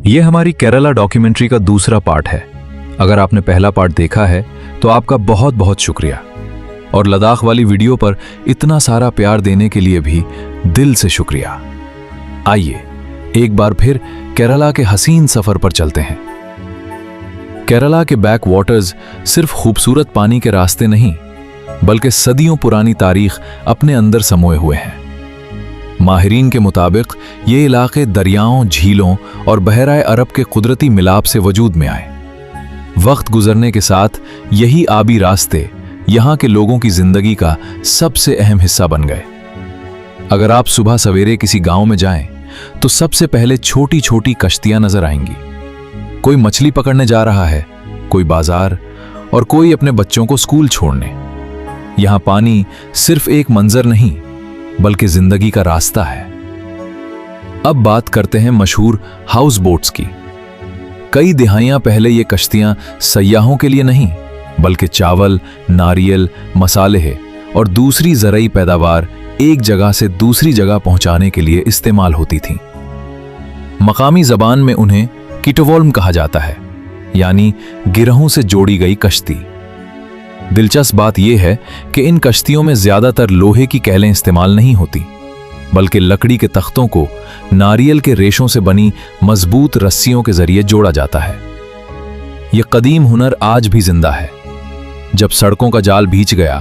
ये हमारी केरला डॉक्यूमेंट्री का दूसरा पार्ट है। अगर आपने पहला पार्ट देखा है तो आपका बहुत बहुत शुक्रिया, और लद्दाख वाली वीडियो पर इतना सारा प्यार देने के लिए भी दिल से शुक्रिया। आइए एक बार फिर केरला के हसीन सफर पर चलते हैं। केरला के बैक वाटर्स सिर्फ खूबसूरत पानी के रास्ते नहीं, बल्कि सदियों पुरानी तारीख अपने अंदर समोए हुए हैं। माहिरीन के मुताबिक ये इलाके दरियाओं, झीलों और बहराए अरब के कुदरती मिलाप से वजूद में आए। वक्त गुजरने के साथ यही आबी रास्ते यहाँ के लोगों की जिंदगी का सबसे अहम हिस्सा बन गए। अगर आप सुबह सवेरे किसी गांव में जाएं, तो सबसे पहले छोटी छोटी कश्तियां नजर आएंगी। कोई मछली पकड़ने जा रहा है, कोई बाजार, और कोई अपने बच्चों को स्कूल छोड़ने। यहां पानी सिर्फ एक मंजर नहीं, बल्कि जिंदगी का रास्ता है। अब बात करते हैं मशहूर हाउस बोट्स की। कई दिहाइयां पहले ये कश्तियां सयाहों के लिए नहीं, बल्कि चावल, नारियल, मसाले और दूसरी ज़रूरी पैदावार एक जगह से दूसरी जगह पहुंचाने के लिए इस्तेमाल होती थीं। मकामी ज़बान में उन्हें किटोवोल्म कहा जाता है, यानी गिरहों से जोड़ी गई कश्ती। दिलचस्प बात यह है कि इन कश्तियों में ज्यादातर लोहे की कैलें इस्तेमाल नहीं होती, बल्कि लकड़ी के तख्तों को नारियल के रेशों से बनी मजबूत रस्सियों के जरिए जोड़ा जाता है। यह कदीम हुनर आज भी जिंदा है। जब सड़कों का जाल भींच गया,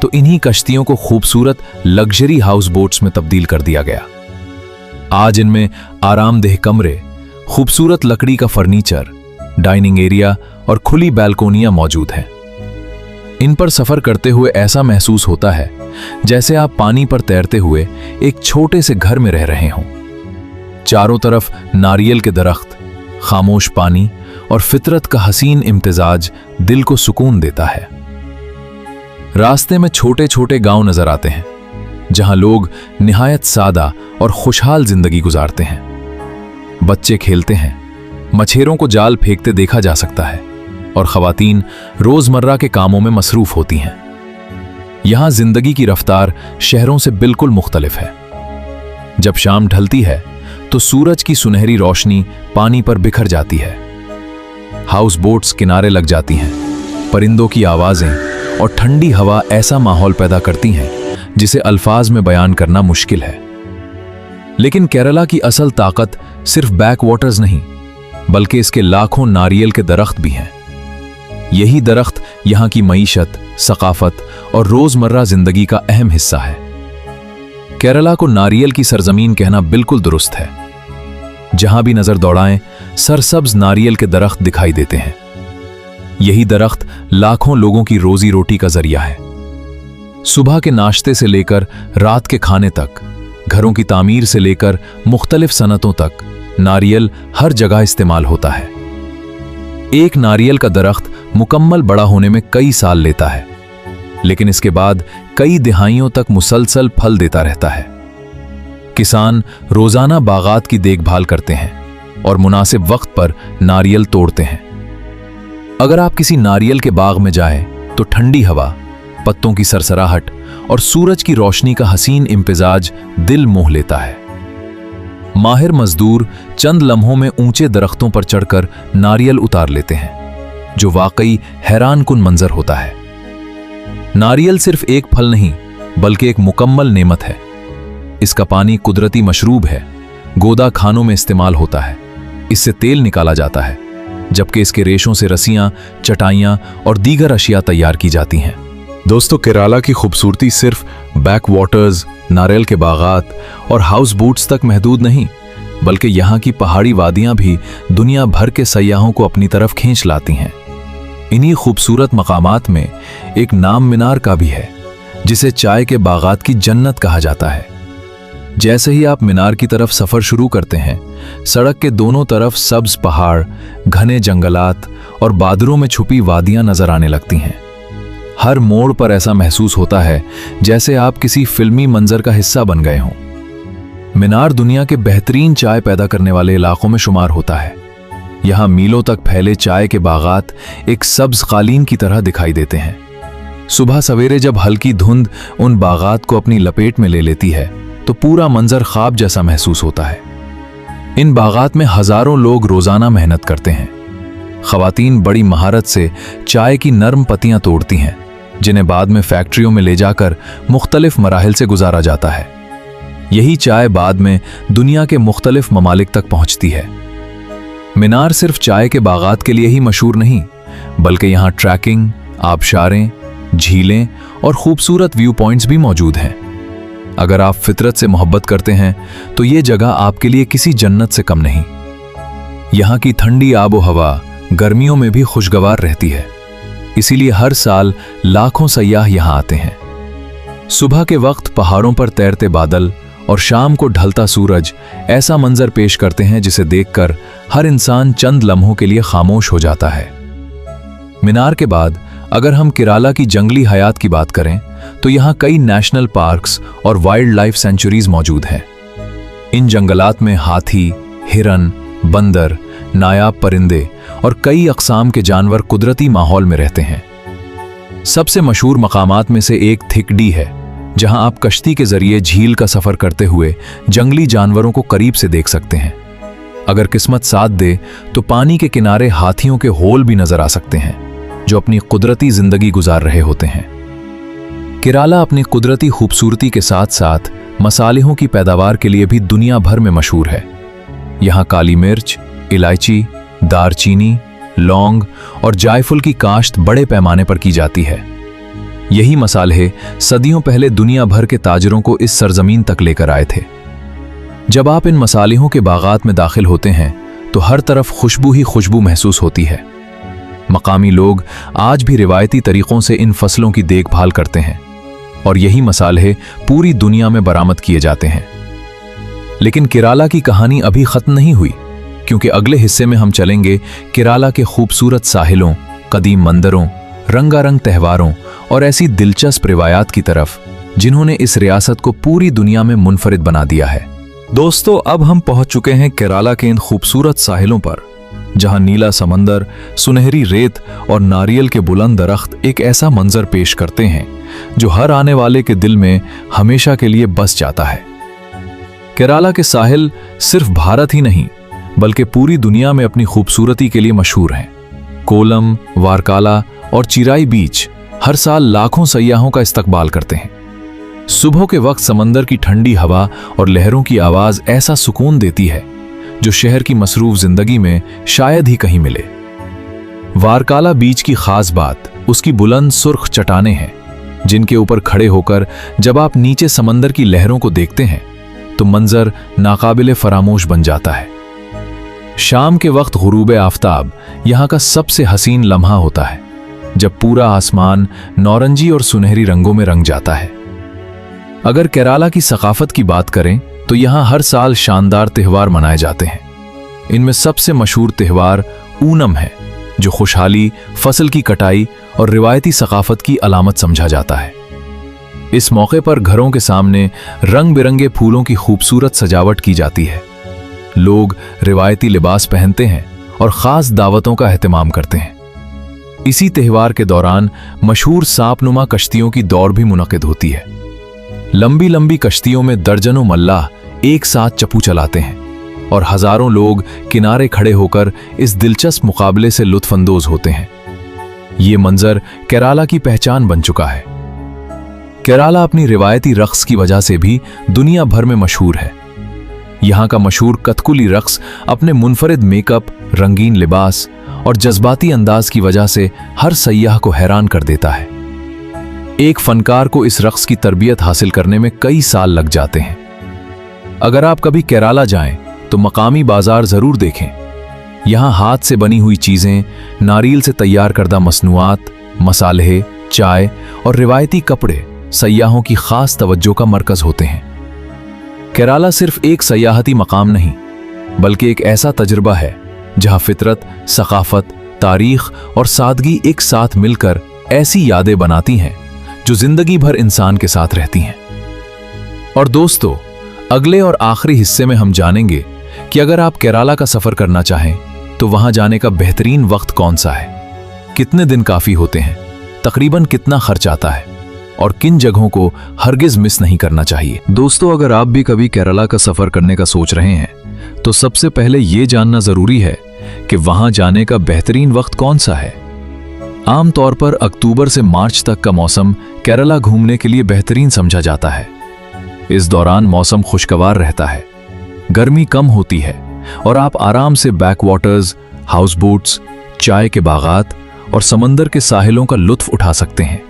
तो इन्हीं कश्तियों को खूबसूरत लग्जरी हाउस बोट्स में तब्दील कर दिया गया। आज इनमें आरामदेह कमरे, खूबसूरत लकड़ी का फर्नीचर, डाइनिंग एरिया और खुली बैल्कोनियां मौजूद हैं। इन पर सफर करते हुए ऐसा महसूस होता है जैसे आप पानी पर तैरते हुए एक छोटे से घर में रह रहे हों। चारों तरफ नारियल के दरख्त, खामोश पानी और फितरत का हसीन इम्तिजाज दिल को सुकून देता है। रास्ते में छोटे छोटे गांव नजर आते हैं, जहां लोग निहायत सादा और खुशहाल जिंदगी गुजारते हैं। बच्चे खेलते हैं, मछेरों को जाल फेंकते देखा जा सकता है, और खवातीन रोजमर्रा के कामों में मसरूफ होती हैं। यहां जिंदगी की रफ्तार शहरों से बिल्कुल मुख्तलिफ है। जब शाम ढलती है, तो सूरज की सुनहरी रोशनी पानी पर बिखर जाती है। हाउस बोट्स किनारे लग जाती हैं। परिंदों की आवाजें और ठंडी हवा ऐसा माहौल पैदा करती हैं जिसे अल्फाज में बयान करना मुश्किल है। लेकिन केरला की असल ताकत सिर्फ बैक वाटर्स नहीं, बल्कि इसके लाखों नारियल के दरख्त भी हैं। यही दरख्त यहां की मईशत, सकाफत और रोजमर्रा जिंदगी का अहम हिस्सा है। केरला को नारियल की सरजमीन कहना बिल्कुल दुरुस्त है। जहां भी नजर दौड़ाएं, सरसब्ज नारियल के दरख्त दिखाई देते हैं। यही दरख्त लाखों लोगों की रोजी रोटी का जरिया है। सुबह के नाश्ते से लेकर रात के खाने तक, घरों की तामीर से लेकर मुख्तलिफ सनतों तक, नारियल हर जगह इस्तेमाल होता है। एक नारियल का दरख्त मुकम्मल बड़ा होने में कई साल लेता है, लेकिन इसके बाद कई दिहाइयों तक मुसलसल फल देता रहता है। किसान रोजाना बागात की देखभाल करते हैं और मुनासिब वक्त पर नारियल तोड़ते हैं। अगर आप किसी नारियल के बाग में जाएं, तो ठंडी हवा, पत्तों की सरसराहट और सूरज की रोशनी का हसीन इम्तिजाज दिल मोह लेता है। माहिर मजदूर चंद लम्हों में ऊंचे दरख्तों पर चढ़कर नारियल उतार लेते हैं, जो वाकई हैरान कुन मंजर होता है। नारियल सिर्फ एक फल नहीं, बल्कि एक मुकम्मल नेमत है। इसका पानी कुदरती मशरूब है, गोदा खानों में इस्तेमाल होता है। इससे तेल निकाला जाता है, जबकि इसके रेशों से रस्सियां, चटाइयां और दीगर अशिया तैयार की जाती हैं। दोस्तों, केरला की खूबसूरती सिर्फ बैक वाटर्स, नारियल के बागात और हाउस बोट्स तक महदूद नहीं, बल्कि यहाँ की पहाड़ी वादियां भी दुनिया भर के सयाहों को अपनी तरफ खींच लाती हैं। इन्हीं खूबसूरत मकामात में एक नाम मीनार का भी है, जिसे चाय के बागात की जन्नत कहा जाता है। जैसे ही आप मीनार की तरफ सफर शुरू करते हैं, सड़क के दोनों तरफ सब्ज पहाड़, घने जंगलात और बादलों में छुपी वादियां नजर आने लगती हैं। हर मोड़ पर ऐसा महसूस होता है जैसे आप किसी फिल्मी मंजर का हिस्सा बन गए हों। मीनार दुनिया के बेहतरीन चाय पैदा करने वाले इलाकों में शुमार होता है। यहाँ मीलों तक फैले चाय के बागात एक सब्ज कालीन की तरह दिखाई देते हैं। सुबह सवेरे जब हल्की धुंध उन बागात को अपनी लपेट में ले लेती है, तो पूरा मंजर ख्वाब जैसा महसूस होता है। इन बागात में हजारों लोग रोजाना मेहनत करते हैं। खवातीन बड़ी महारत से चाय की नर्म पत्तियां तोड़ती हैं, जिन्हें बाद में फैक्ट्रियों में ले जाकर मुख्तलिफ मराहिल से गुजारा जाता है। यही चाय बाद में दुनिया के मुख्तलिफ ममालिक तक पहुंचती है। मिनार सिर्फ चाय के बागात के लिए ही मशहूर नहीं, बल्कि यहाँ ट्रैकिंग, आबशारें, झीलें और खूबसूरत व्यू पॉइंट्स भी मौजूद हैं। अगर आप फितरत से मोहब्बत करते हैं तो ये जगह आपके लिए किसी जन्नत से कम नहीं। यहाँ की ठंडी आबो हवा गर्मियों में भी खुशगवार रहती है, इसीलिए हर साल लाखों सयाह यहाँ आते हैं। सुबह के वक्त पहाड़ों पर तैरते बादल और शाम को ढलता सूरज ऐसा मंजर पेश करते हैं जिसे देखकर हर इंसान चंद लम्हों के लिए खामोश हो जाता है। मीनार के बाद अगर हम केराला की जंगली हयात की बात करें तो यहाँ कई नेशनल पार्क्स और वाइल्ड लाइफ सेंचुरीज मौजूद हैं। इन जंगलात में हाथी, हिरन, बंदर, नायाब परिंदे और कई अक़साम के जानवर कुदरती माहौल में रहते हैं। सबसे मशहूर मकामात में से एक थिकडी है, जहां आप कश्ती के जरिए झील का सफर करते हुए जंगली जानवरों को करीब से देख सकते हैं। अगर किस्मत साथ दे तो पानी के किनारे हाथियों के होल भी नजर आ सकते हैं, जो अपनी कुदरती जिंदगी गुजार रहे होते हैं। केराला अपनी कुदरती खूबसूरती के साथ साथ मसालेहों की पैदावार के लिए भी दुनिया भर में मशहूर है। यहाँ काली मिर्च, इलायची, दारचीनी, लौंग और जायफल की काश्त बड़े पैमाने पर की जाती है। यही मसाले सदियों पहले दुनिया भर के ताजरों को इस सरजमीन तक लेकर आए थे। जब आप इन मसालेहों के बागात में दाखिल होते हैं तो हर तरफ खुशबू ही खुशबू महसूस होती है। मकामी लोग आज भी रिवायती तरीकों से इन फसलों की देखभाल करते हैं और यही मसाले पूरी दुनिया में बरामद किए जाते हैं। लेकिन केराला की कहानी अभी खत्म नहीं हुई, क्योंकि अगले हिस्से में हम चलेंगे केराला के खूबसूरत साहिलों, कदीम मंदिरों, रंगारंग त्योहारों और ऐसी दिलचस्प रिवायात की तरफ जिन्होंने इस रियासत को पूरी दुनिया में मुनफरिद बना दिया है। दोस्तों, अब हम पहुंच चुके हैं केराला के इन खूबसूरत साहिलों पर, जहां नीला समंदर, सुनहरी रेत और नारियल के बुलंद दरख्त एक ऐसा मंजर पेश करते हैं जो हर आने वाले के दिल में हमेशा के लिए बस जाता है। केराला के साहिल सिर्फ भारत ही नहीं बल्कि पूरी दुनिया में अपनी खूबसूरती के लिए मशहूर हैं। कोलम, वारकाला और चिराई बीच हर साल लाखों सयाहों का इस्तकबाल करते हैं। सुबह के वक्त समंदर की ठंडी हवा और लहरों की आवाज ऐसा सुकून देती है जो शहर की मसरूफ जिंदगी में शायद ही कहीं मिले। वारकाला बीच की खास बात उसकी बुलंद सुर्ख चट्टानें हैं, जिनके ऊपर खड़े होकर जब आप नीचे समंदर की लहरों को देखते हैं तो मंजर नाकाबिले फरामोश बन जाता है। शाम के वक्त गुरूब आफताब यहाँ का सबसे हसीन लम्हा होता है, जब पूरा आसमान नौरंजी और सुनहरी रंगों में रंग जाता है। अगर केराला की सकाफत की बात करें तो यहाँ हर साल शानदार त्यौहार मनाए जाते हैं। इनमें सबसे मशहूर त्यौहार ऊनम है, जो खुशहाली, फसल की कटाई और रिवायती सकाफत की अलामत समझा जाता है। इस मौके पर घरों के सामने रंग बिरंगे फूलों की खूबसूरत सजावट की जाती है। लोग रिवायती लिबास पहनते हैं और खास दावतों का एहतमाम करते हैं। इसी त्यौहार के दौरान मशहूर सांपनुमा कश्तियों की दौड़ भी मुनक़िद होती है। लंबी लंबी कश्तियों में दर्जनों मल्लाह एक साथ चप्पू चलाते हैं और हजारों लोग किनारे खड़े होकर इस दिलचस्प मुकाबले से लुत्फअंदोज होते हैं। ये मंजर केराला की पहचान बन चुका है। केराला अपनी रिवायती रक्स की वजह से भी दुनिया भर में मशहूर है। यहाँ का मशहूर कथकुली रक्स अपने मुनफरिद मेकअप, रंगीन लिबास और जज्बाती अंदाज की वजह से हर सयाह को हैरान कर देता है। एक फनकार को इस रक्स की तरबियत हासिल करने में कई साल लग जाते हैं। अगर आप कभी केराला जाएं तो मकामी बाजार जरूर देखें। यहाँ हाथ से बनी हुई चीजें, नारियल से तैयार करदा मसनूआत, मसाले, चाय और रिवायती कपड़े सयाहों की खास तवज्जो का मरकज होते हैं। केराला सिर्फ एक सयाहती मकाम नहीं बल्कि एक ऐसा तजुर्बा है जहाँ फितरत, सकाफत, तारीख और सादगी एक साथ मिलकर ऐसी यादें बनाती हैं जो जिंदगी भर इंसान के साथ रहती हैं। और दोस्तों, अगले और आखिरी हिस्से में हम जानेंगे कि अगर आप केराला का सफर करना चाहें तो वहां जाने का बेहतरीन वक्त कौन सा है, कितने दिन काफी होते हैं, तकरीबन कितना खर्च आता है और किन जगहों को हरगिज मिस नहीं करना चाहिए। दोस्तों, अगर आप भी कभी केराला का सफर करने का सोच रहे हैं तो सबसे पहले ये जानना जरूरी है कि वहां जाने का बेहतरीन वक्त कौन सा है। आमतौर पर अक्टूबर से मार्च तक का मौसम केरला घूमने के लिए बेहतरीन समझा जाता है। इस दौरान मौसम खुशगवार रहता है, गर्मी कम होती है और आप आराम से बैकवाटर्स, हाउस बोट्स, चाय के बागात और समंदर के साहिलों का लुत्फ उठा सकते हैं।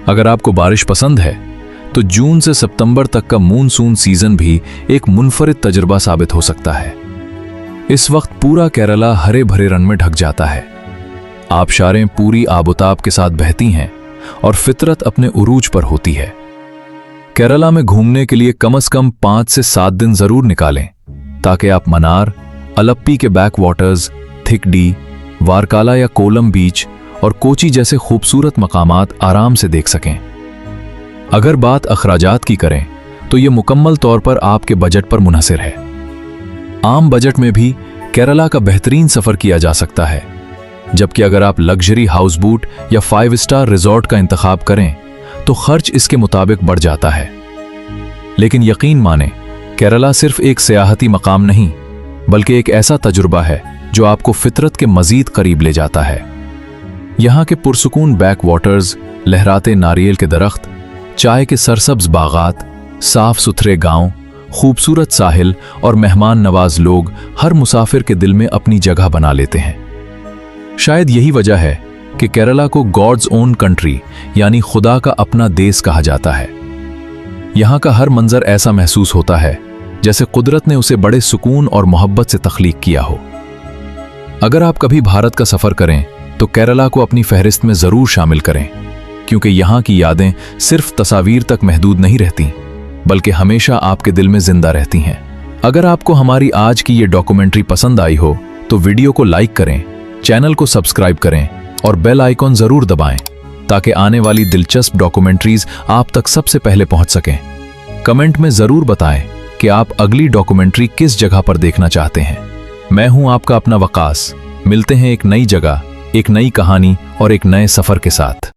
अगर आपको बारिश पसंद है तो जून से सितंबर तक का मूनसून सीजन भी एक मुनफरिद तजुर्बा साबित हो सकता है। इस वक्त पूरा केरला हरे भरे रंग में ढक जाता है। आबशारें पूरी आबोताब के साथ बहती हैं और फितरत अपने उरूज पर होती है। केरला में घूमने के लिए कम से कम 5 से 7 दिन जरूर निकालें ताकि आप मनार, अलप्पी के बैकवाटर्स, थिकडी, वारकाला या कोलम बीच और कोची जैसे खूबसूरत मकामात आराम से देख सकें। अगर बात अखराजात की करें तो यह मुकम्मल तौर पर आपके बजट पर मुनहसिर है। आम बजट में भी केरला का बेहतरीन सफर किया जा सकता है, जबकि अगर आप लग्जरी हाउस बोट या 5 स्टार रिजॉर्ट का इंतखाब करें तो खर्च इसके मुताबिक बढ़ जाता है। लेकिन यकीन माने, केरला सिर्फ एक सियाहती मकाम नहीं बल्कि एक ऐसा तजुर्बा है जो आपको फितरत के मजीद करीब ले जाता है। यहाँ के पुरसुकून बैकवाटर्स, लहराते नारियल के दरख्त, चाय के सरसब्ज बागात, साफ सुथरे गांव, खूबसूरत साहिल और मेहमान नवाज लोग हर मुसाफिर के दिल में अपनी जगह बना लेते हैं। शायद यही वजह है कि केरला को गॉड्स ओन कंट्री यानी खुदा का अपना देश कहा जाता है। यहाँ का हर मंजर ऐसा महसूस होता है जैसे कुदरत ने उसे बड़े सुकून और मोहब्बत से तख्लीक किया हो। अगर आप कभी भारत का सफर करें तो केरला को अपनी फहरिस्त में जरूर शामिल करें, क्योंकि यहाँ की यादें सिर्फ तस्वीर तक महदूद नहीं रहती बल्कि हमेशा आपके दिल में जिंदा रहती हैं। अगर आपको हमारी आज की ये डॉक्यूमेंट्री पसंद आई हो तो वीडियो को लाइक करें, चैनल को सब्सक्राइब करें और बेल आइकॉन जरूर दबाएं ताकि आने वाली दिलचस्प डॉक्यूमेंट्रीज आप तक सबसे पहले पहुंच सकें। कमेंट में जरूर बताएं कि आप अगली डॉक्यूमेंट्री किस जगह पर देखना चाहते हैं। मैं हूं आपका अपना वकास। मिलते हैं एक नई जगह, एक नई कहानी और एक नए सफर के साथ।